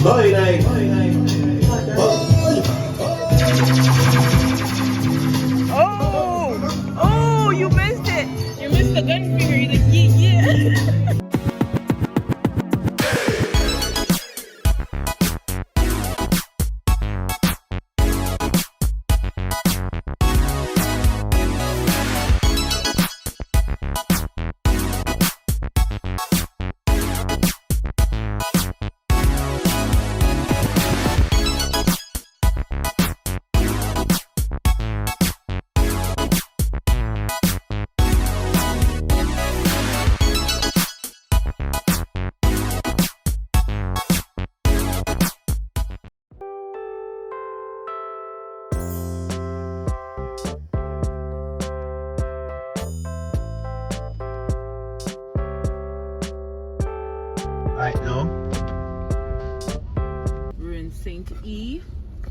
Boy night. Oh, you missed it. You missed the gun finger. You're like, yeah. Right now, We're in St. E.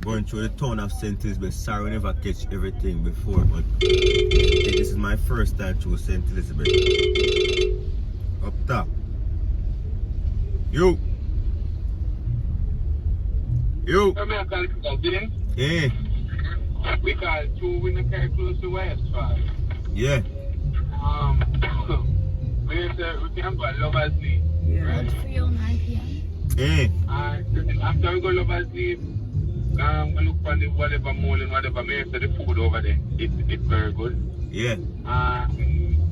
going through the town of St. Elizabeth. Sorry, we never catch everything before, but this is my first time through St. Elizabeth. Up top. You. Yeah. We got two in the car close to West 5. Yeah. We can go Lover's Leap. Yeah. Right? 3:09 p.m. Yeah. After we go Lover's Leap, we look for the whatever mall and whatever. Maybe the food over there, it's very good. Yeah.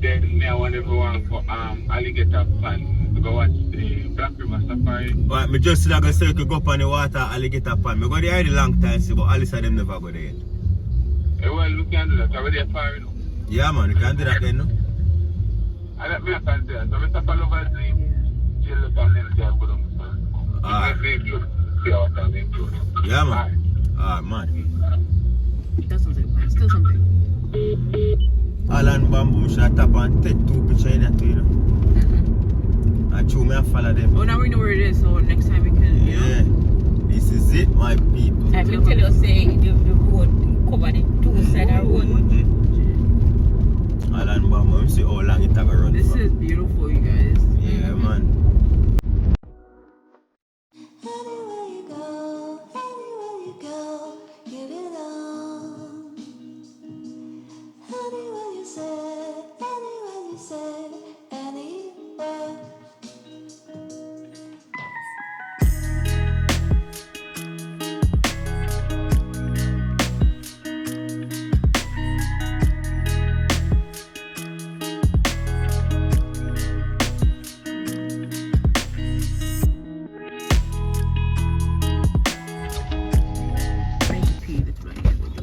Then me I want everyone for alligator pan to go watch the Black River Safari. Right, me just like I said, you could go up on the water, alligator pan. Me go there a long time, see, but Alice and them never go there yet. Well, we can do that. Are we there far enough? Yeah, man, you can do that then, no? I don't know if I can do that. So we stop at Lover's Leap, chill look and then just go down the sun. Alright. See our time in close. Yeah, man. Alright, man. That sounds like a plan. Still something. Alan Bamboo should tap and take two pictures in it too, you know. And show me and follow them. Oh, now we know where it is, so next time we can, you know. Yeah. This is it, my people. I can tell you, say the road covered the two sides of the road. Alan Bamboo, let me see how long it have a run This for. is beautiful, you guys. Yeah, man. Anywhere you go, give it on. Anywhere you say, anywhere. I need to pee, that's what I need to do.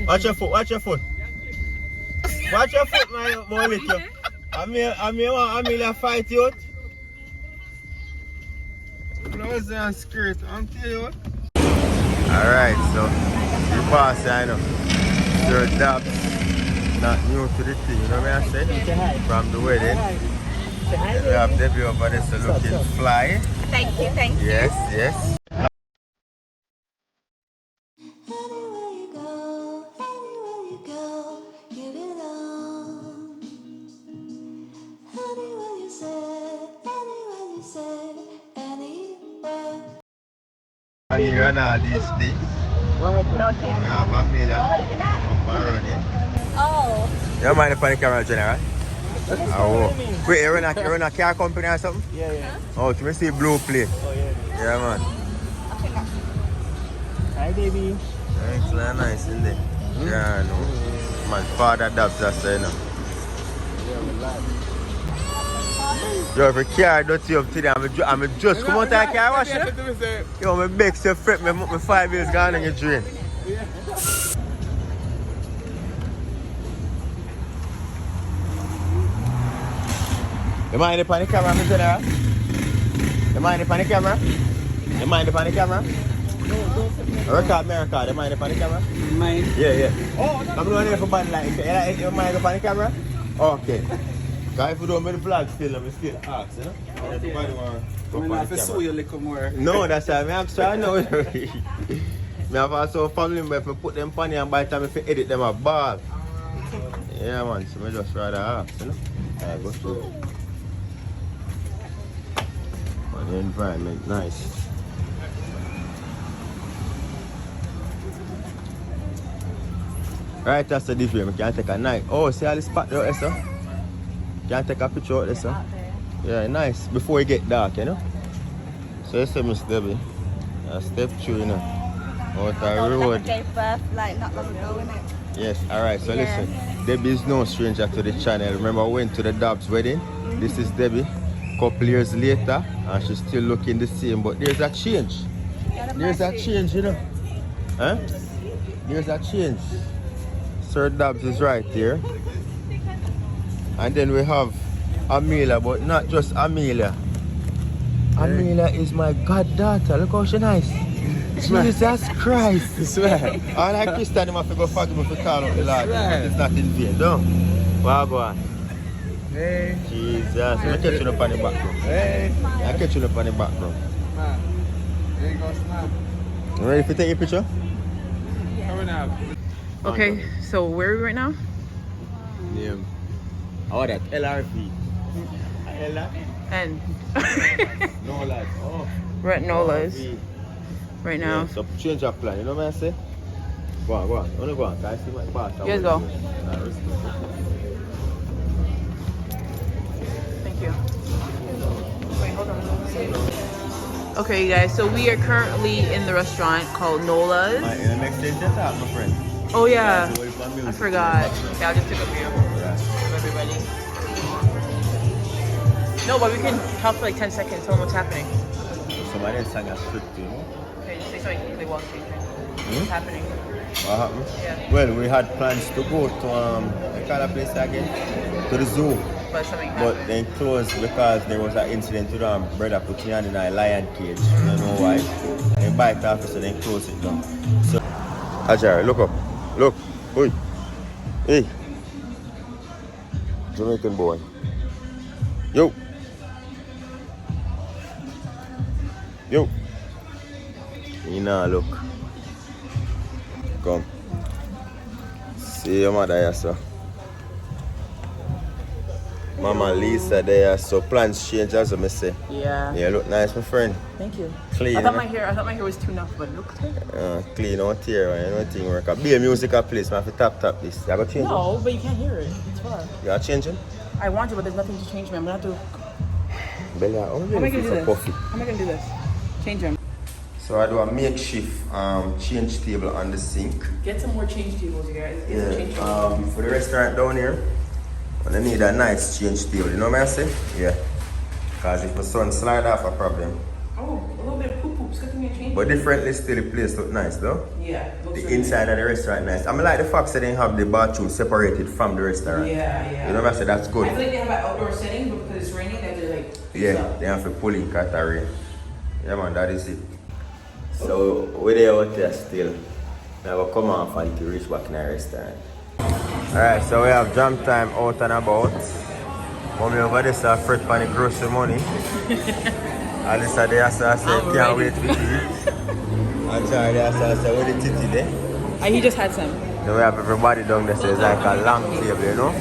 Watch your foot, watch your foot. Watch your foot, my little. I'm here fight you out. Blouse and skirt, I'm telling you what. Alright, so the boss, I know. Sir Dabs, not new to the thing, you know what I say? From the wedding. We have Debbie over there, so looking fly. Thank you, thank you. Yes, yes. Anywhere you go, give it on. Anywhere you say, anywhere. And you run all these things. We have a million up and running. Oh. You don't mind if I camera, General? Oh. Wait, you run a car company or something? Yeah. Oh, can we see blue plate? Oh, yeah. Yeah, man. Hi, baby. It's not nice, isn't it? Yeah, I know. Man, father Dabs just saying, you know. Yeah, we live. Yo, if a car dirty up today, I'm just come out of the car wash it. Yo, my big so fret, my 5 years gone in the drain. You mind if on the camera, Mr. General? You mind if on the camera? You mind if on the camera? Record me record, you mind if on the camera? Mine. Yeah. Oh, I'm going to for band like you mind if on the camera? Okay. Because if you don't make the vlog still, I'm still ask, you know? And everybody want to go on the camera. You a little more. No, that's why I'm trying now. I have also family member, if I put them funny and by the time if I edit them a ball. Yeah man, so I just rather ask, you know? Alright, go through. The environment nice. Right, that's the difference. We can take a night. Oh, see all the spot there, sir? Can take a picture out there, sir? Yeah, nice. Before it get dark, you know? So you see Miss Debbie. Step through, you know. Out the road. Like not long ago, innit? Yes, alright, so listen. Debbie is no stranger to the channel. Remember, I went to the Dobbs wedding. This is Debbie. Couple years later, and she's still looking the same, but there's a change. There's a change, you know. Huh? There's a change. Sir Dobbs is right here. And then we have Amelia, but not just Amelia. Amelia is my goddaughter. Look how she's nice. Jesus Christ. I swear. I like Christian, I have to go forgive me for calling out the Lord. But it's not in vain, don't. Well, go on. Hey. Jesus. Let me catch you up on the back, bro. Hey. I'll catch you up on the back, bro. Man. There you go, snap. You ready to take your picture? Coming up. Okay, so where are we right now? Name. Oh, that LRP. Ella? And No, like, oh. we're at Nola's right now. Yeah, so change your plan, you know what I say? Go on, go on. I want to go on. Can I see my boss? You guys go. Thank you. Wait, hold on. Okay, you guys, so we are currently in the restaurant called Nola's. My next day, just out, my friend. Oh yeah, I forgot. Yeah, I'll just take a view of everybody. No, but we can talk for like 10 seconds, tell them what's happening. Somebody sang a script, you know? Okay, say something quickly while speaking. What's happening? What happened? Yeah. Well, we had plans to go to, I call that place again? To the zoo. But something But happened. then closed because there was an incident with our brother put his hand in a lion cage. I don't know why. They bite the officer, then close it down. So, Ajay, look up. Look. Oi. Hey. Jamaican boy. Yo. Yo. You know, look. Come. See your mother here, sir. Mama Lisa there, so plans change as I say. Yeah. Yeah, look nice, my friend. Thank you. Clean. I thought my hair was too enough, but it looks good. Clean out here, man. Nothing work. Be a musical place, man. I have to tap this. You gotta change it. No, but you can't hear it. It's far. You gotta change it? I want to, but there's nothing to change me. I'm gonna have to. Bella, how How am I gonna do this? How am I gonna do this? Change them. So I do a makeshift change table on the sink. Get some more change tables, you guys. Get some change Yeah. tables. For the restaurant down here, I need a nice change table. You know what I say? Yeah. Cause if my son slide off, a problem. Oh, a little bit of poop poops. Get me a change. But differently, still the place look nice though. Yeah. Looks The really inside of the restaurant nice. I mean like the fact that they have the bathroom separated from the restaurant. Yeah, yeah. You know what I say? That's good. I feel like they have an outdoor setting, but because it's raining, they have to like. Yeah, they have to pull in cut the rain. Yeah man, that is it. So we're there out there still. Now we'll come off until we reach back in the restaurant. Alright, so we have jam time out and about. Mommy over there start fret for the grocery money. Alyssa there start say can't wait for eat. And Charlie there start say what the titty there. He just had some. So we have everybody down there, so it's like a long table, you know?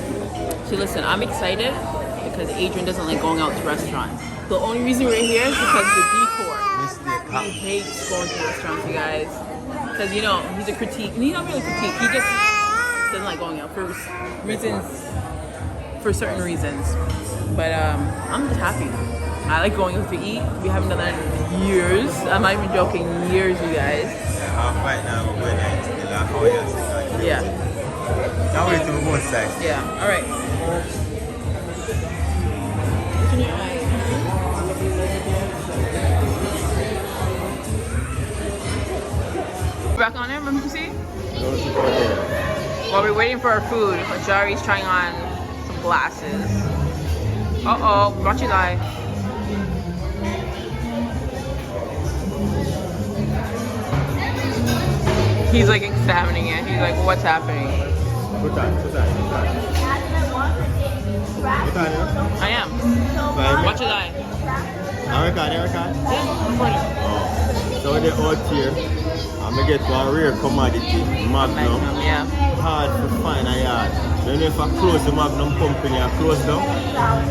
So listen, I'm excited because Adrian doesn't like going out to restaurants. The only reason we're here is because of the decor. Mistake. He hates going to restaurants, you guys. Because, you know, he's a critique. He's not really a critique. He just doesn't like going out for reasons, for certain reasons. But I'm just happy. I like going out to eat. We haven't done that in years. I'm not even joking, years, you guys. Yeah, half right now, we're going to still half hour, Yeah. Can't wait to go inside. Yeah, all right. Can you eye? Back on there, remember to see? While we're waiting for our food, Jari's trying on some glasses. Uh-oh, watch your eye. He's like examining it. He's like, what's happening? Put on. I am. Watch his eye. American? Yeah, recording. Oh. So they're out here. I'm gonna get one rare commodity, Magnum. Yeah. hard to find a yard. Then if I close the Magnum company, I close down.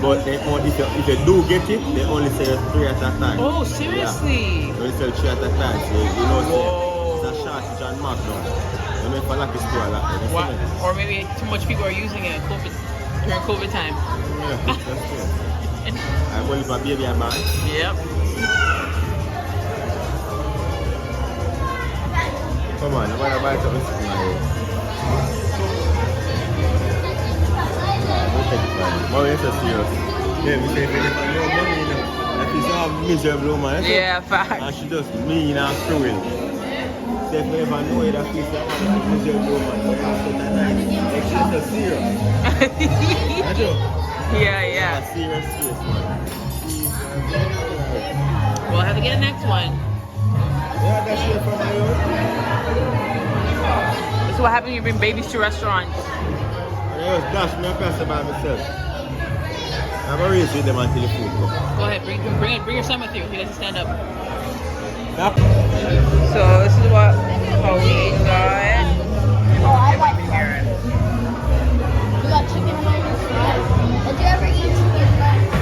But they only, if you do get it, they only sell 3 at a time. Oh, seriously? Yeah. They only sell 3 at a time. So you know, it's a shortage on Magnum. You know, if I like it, store like that. What? Or maybe too much people are using it during COVID time. Yeah, that's true. I'm going for baby and man. Yep. Come on, I'm gonna buy something to my head. Don't take it, man. Mommy, it's so serious. Yeah, we say if you get no money, you know. That is a miserable man. Yeah, fact. And she just mean and cruel. So if you ever know that she's a miserable man, you have to nice. Like she's so serious. I do. Yeah. Serious, man. We'll have to get the next one. Yeah, that's it from my own. This is what happens when you bring babies to restaurants. I just dash me across by myself. I'm going to raise with them until the food comes. Go ahead, bring your son with you. He doesn't stand up. Yep. So this is what Pauline got. You got chicken nuggets, right? Did you ever eat chicken nuggets?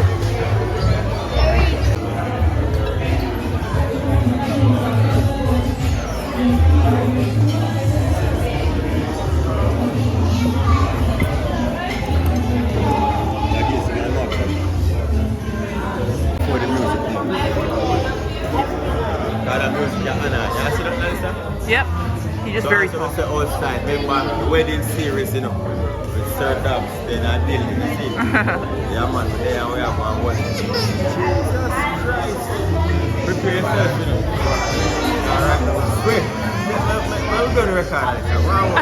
Yep. He just very tall. So outside, remember the wedding series, you know, with Sir Dubs, then I deal with the thing. Yeah, man, there we have one wedding. Jesus Christ. Prepare yourself, you know. Alright. Wait, I'm going to record like that. Wow.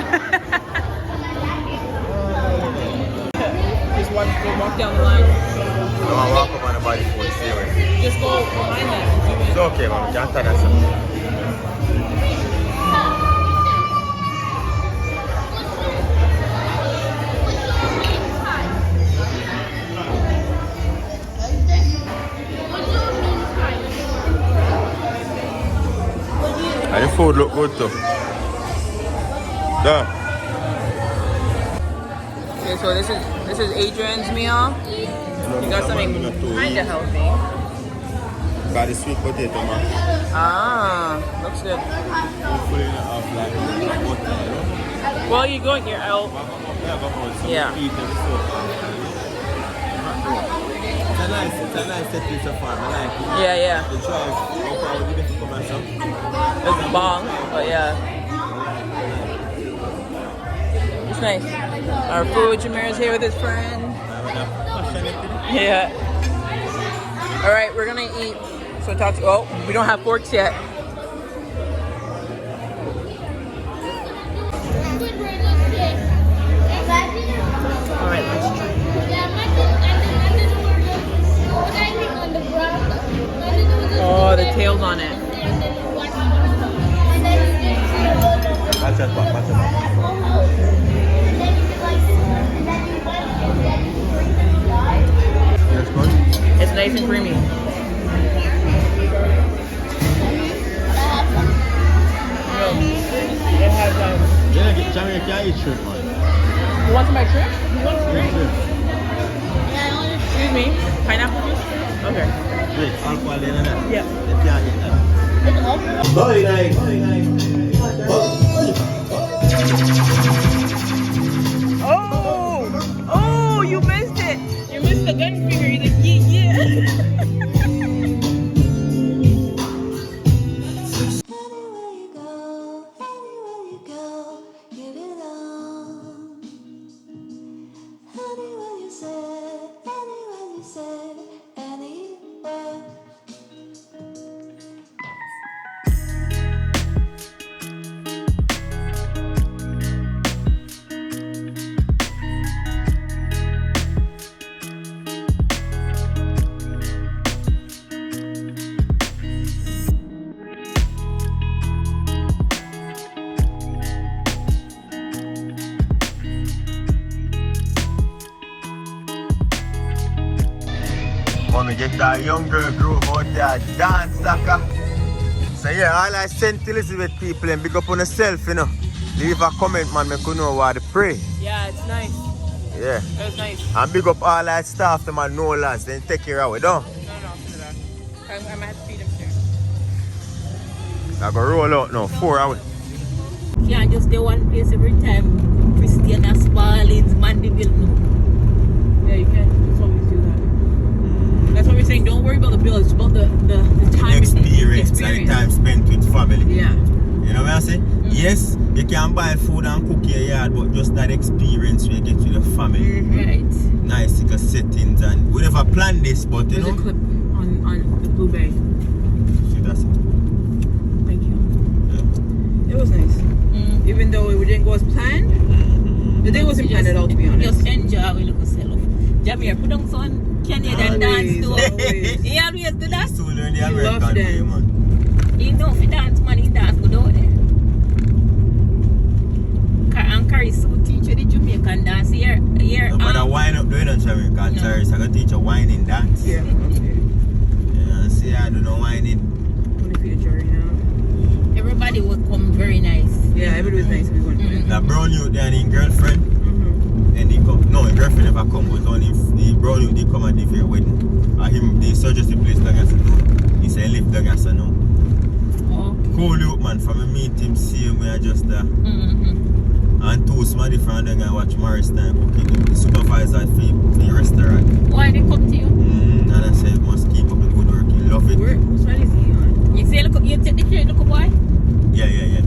Just walk down the line. No, I walk up on the body for the series. Just go behind that. It's okay, man. Can't tell us something. And the food look good too. There. Okay, so this is Adrian's meal. You got something kind of healthy. Got the sweet potato, man. Ah, looks good. Hopefully not off like butter, you know? Well, you go here, I'll. Yeah. Eat them so it's a nice setting so far. I like it. Yeah. The drive, how far would you get to come and some? It's bong, but yeah. It's nice. Our food, Jameer's here with his friend. Yeah. Alright, we're gonna eat. So talk to, oh, we don't have forks yet. Alright, let's try. Oh, the tail's on it. That's it, that's it. Yes, good? It's nice and creamy. It has Yeah, Jamaica eat shrimp, man. You want some of my shrimp? You want shrimp? Excuse me. Pineapple juice? Okay. Wait, alcohol in that? Yeah. They can't eat that. Very nice. Oh, you missed it. You missed the gun finger. You're like, yeah. Anywhere you go, give it on. Anywhere you say, anywhere. Wanna get that young girl group out there dance, Daka. So yeah, all I St. Elizabeth people and big up on yourself, you know. Leave a comment, man. Make you know what to pray. Yeah, it's nice. Yeah. It was nice. And big up all that staff, them and no lads. Then take care of it, don't? No, do that. I might have to feed him soon. I go roll out now. 4 hours. Can't just stay one place every time. Christian and Spallings, Mandeville, no. Yeah, you can. Just always do that. That's what we're saying. Don't worry about the bill. It's about the time. Experience and the time spent with family. Yeah. You know what I'm saying? Yes, you can buy food and cook your yard, but just that experience where you get with the family. Right. Nice little settings, and we never planned this, but you There's know. a clip on the blue bag. See, that's it. Thank you. Yeah. It was nice. Even though it didn't go as planned, the day wasn't planned at all, to be honest. Just enjoy with look self. Jamaica, put on some Canadian dance too. Always. He always do that. He's to learn the He American loves way, them. man. He know if he dance, man, he dance good out there. And Carrie so teach you the Jamaican dance here. No matter wine up doing on Jamaica, No. Terrence, I can teach you whining dance. Yeah, okay. Yeah, see, I don't know whining. Only for your jury now. Everybody would come very nice. Yeah, everybody was nice. We went. That brown youth there and his girlfriend, and he come. No, his girlfriend never come, but only the brown youth they come at the fair wedding. Him, they suggest the place down as do. He said he live down as now. Oh. Cool youth man, from a meet him, see him, we are just there. And two somebody from them and watch Morris time cooking. The supervisor for the restaurant. Why they come to you? And I said, must keep up the good work. He love it. Whose side is he on? You say, look, you take the shade, look, boy. Yeah.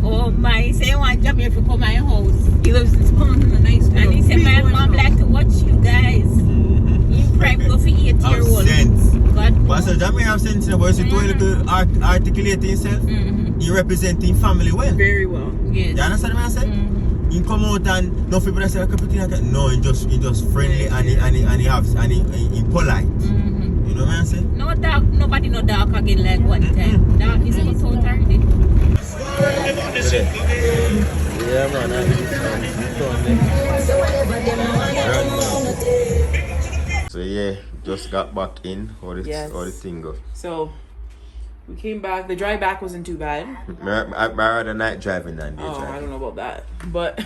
Oh my, he say, I want Jamaica to come my house. He lives in Spawn in a nice And he said, my mom like to watch you guys. You prime go for 8-year-old. Sense. God. But so Jamaica have sense, but it's too little articulate himself. He representing family well. very well. Yes. You understand what I said? He come out and no people say no, he just friendly and he polite. You know what I'm saying? No dark, nobody no dark again like one time. Dark is so already. Yeah man, so yeah, just got back in. How the thing go? So we came back. The drive back wasn't too bad. I rather night driving than day Oh, driving. I don't know about that, but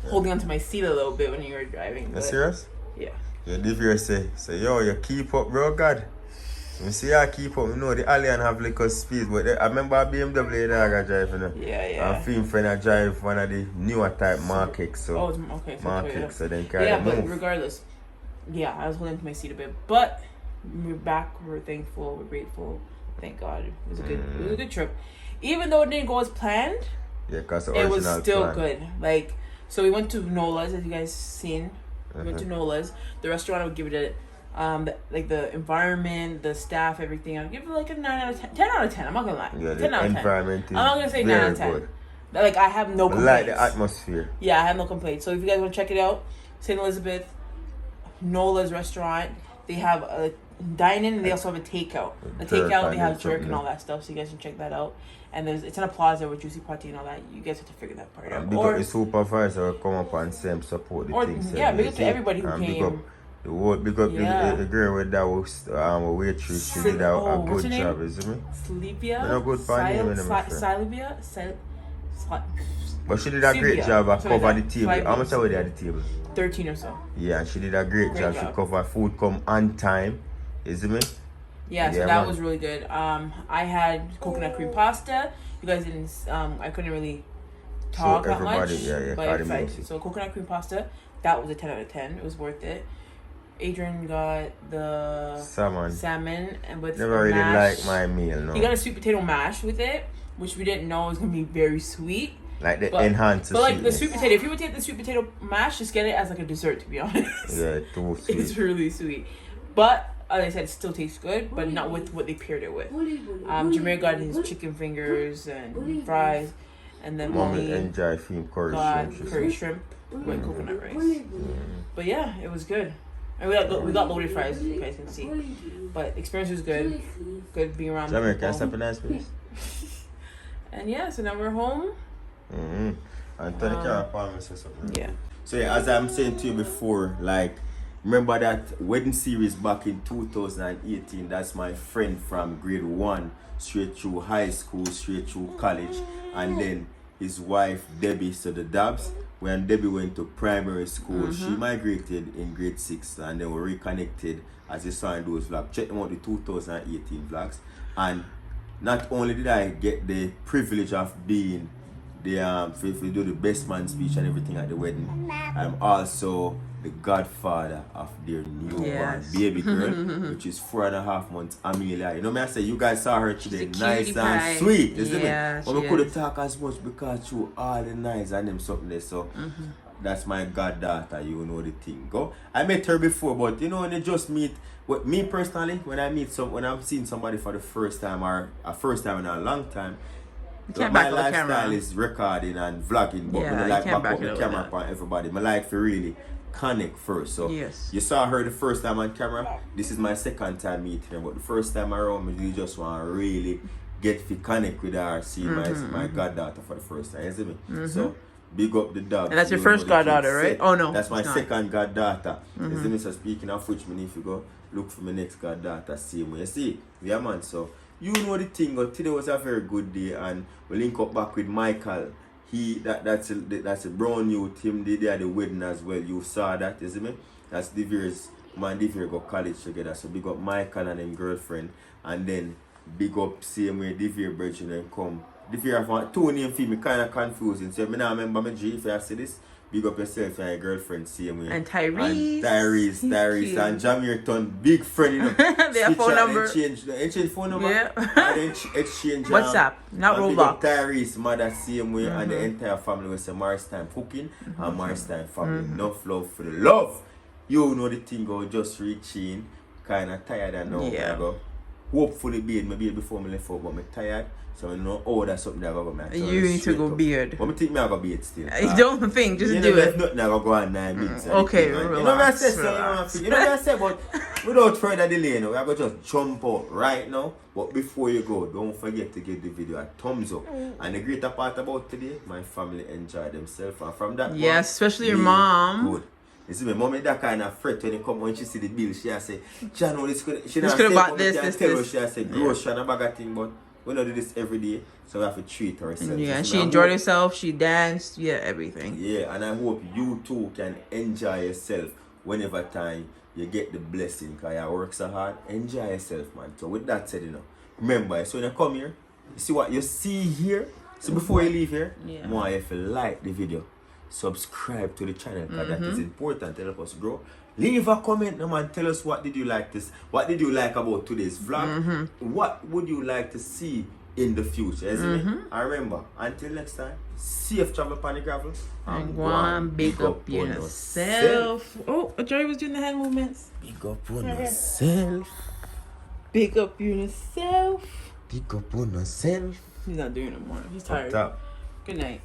holding onto my seat a little bit when you were driving. You but- serious? Yeah. You live here say yo, you keep up, bro, God. You see I keep up. You know the Alien have little speed, but I remember a BMW that I drive, you know. Yeah. And film friend I drive one of the newer type Mark X, so Oh, it's okay. So Mark Toyota. X, so then carry Yeah, move. but regardless, yeah, I was holding to my seat a bit, but we're back. We're thankful. We're grateful. Thank God. It was a good. It was a good trip, even though it didn't go as planned. Yeah, cause the It original was still plan. good. Like, so we went to Nola's, as you guys seen. We went to Nola's. The restaurant, I would give it the environment, the staff, everything. I'd give it like a 9 out of 10. 10 out of 10. I'm not gonna lie. Yeah, 10 out the of 10. environment is I'm not gonna say 9 very out of 10. good. Like, I have no I complaints. like the atmosphere. Yeah, I have no complaints. So if you guys want to check it out, St. Elizabeth, Nola's restaurant. They have a dine-in and they also have a takeout. The Jerk takeout, they and have something, jerk and all that stuff, so you guys can check that out. And it's in a plaza with juicy patty and all that. You guys have to figure that part out. And big up the supervisor will come up and say support the or thing. yeah, big up to everybody who and came. Big up the whole, big up Yeah. the girl with that was waitress. She did a what's good her name? job, isn't me? Sleepia. You know good for name, you know, my friend. But she did a great Sylvia. job at Sorry, cover that- the table. five How much names. are we there at the table? 13 or so. Yeah, and she did a great job. She job. covered food come on time. Isn't me? Yeah, so Yeah, that man. was really good. I had coconut cream pasta. You guys didn't. I couldn't really talk that much. everybody, yeah, But cardi if I- music. so coconut cream pasta, that was a 10 out of 10. It was worth it. Adrian got the salmon and with Never really mash. like my meal, no. He got a sweet potato mash with it, which we didn't know was gonna be very sweet. Like the But- enhanced But like the sweetness. sweet potato, if you would take the sweet potato mash, just get it as like a dessert. To be honest, Yeah, too sweet. it's really sweet. But as I said, it still tastes good, but not with what they paired it with. Jameer got his chicken fingers and fries, and then Mommy Mommy enjoy film curry got shrimp. she curry said. shrimp with coconut rice. But yeah, it was good. And we got loaded fries, as you guys can see. But the experience was good. Good being around. Jamaica, can I people. stop a nice place? And yeah, so now we're home. Mm-hmm. And Tony can promise or something. Yeah. So yeah, as I'm saying to you before, like, remember that wedding series back in 2018? That's my friend from grade 1 straight through high school, straight through college, and then his wife Debbie, so the Dabs. When Debbie went to primary school, she migrated in grade 6 and they were reconnected as you saw in those vlogs. Check them out, the 2018 vlogs. And not only did I get the privilege of being the if we do the best man speech and everything at the wedding, I'm also the godfather of their newborn baby girl, which is 4.5 months, Amelia. You know me, I say you guys saw her today, nice and sweet, isn't it? But we couldn't talk as much because she all the nice and them something there. So that's my goddaughter, you know the thing. Go. I met her before, but you know when you just meet. With me personally, when I'm seeing somebody for the first time or a first time in a long time, my lifestyle is recording and vlogging, but I like back up the camera for everybody. I like to really connect first. So you saw her the first time on camera. This is my second time meeting her, but the first time around, you just want to really get to connect with her, see my goddaughter for the first time. You see me? So big up the dog. And that's your first goddaughter, right? Oh no, that's my second goddaughter. You see me? So speaking of which, me if you go look for my next goddaughter, same way. You see, yeah man. So you know the thing. Today was a very good day, and we link up back with Michael. That's a brown youth. Him they at the wedding as well. You saw that, you see me? That's Devier's man. Devier go college together. So big up Michael and his girlfriend, and then big up same way Devier Virgin and come. Devier have two names for me kind of confusing. So I now remember my G if I say this. Big up yourself and your girlfriend, same way. And Tyrese. Tyrese and Jamaican, big friend, you know. They have phone number. Exchange phone number. Yeah. And exchange. WhatsApp, not Roblox. Big up Tyrese, mother, same way, and the entire family was a Mars Time cooking and Mars Time family. Enough love for the love. You know the thing, go just reaching, kind of tired and now. Yeah. Go. Hopefully, maybe before me left out, but I'm tired. So I know, that's something that I got. You need to go beard. But I think I got beard still. I don't think, just do it. Nothing I go on 9 minutes. Okay, you know what I said, you know what I said, but without further delay, we are going to just jump out right now. But before you go, don't forget to give the video a thumbs up. And the greater part about today, my family enjoy themselves. And from that yes, especially your mom. Good. You see, my mom is that kind of fret when you come when she see the bill. She has say, John, this could she could have bought this. She has say, grocery and a bag of thing, but we don't do this every day, so we have to treat ourselves. Yeah, and she enjoyed herself, she danced, everything. Yeah, and I hope you too can enjoy yourself whenever time you get the blessing, because you work so hard. Enjoy yourself, man. So with that said, remember, so when you come here, you see what you see here. So before you leave here, more if you like the video, subscribe to the channel, because that is important to help us grow. Leave a comment, man. Tell us what did you like about today's vlog. What would you like to see in the future? I remember, until next time, safe travel upon the gravel. And go on, big up yourself. Oh, Joy was doing the hand movements. Big up on yourself. Big up yourself. Big up on yourself. He's not doing it more. He's tired. Good night.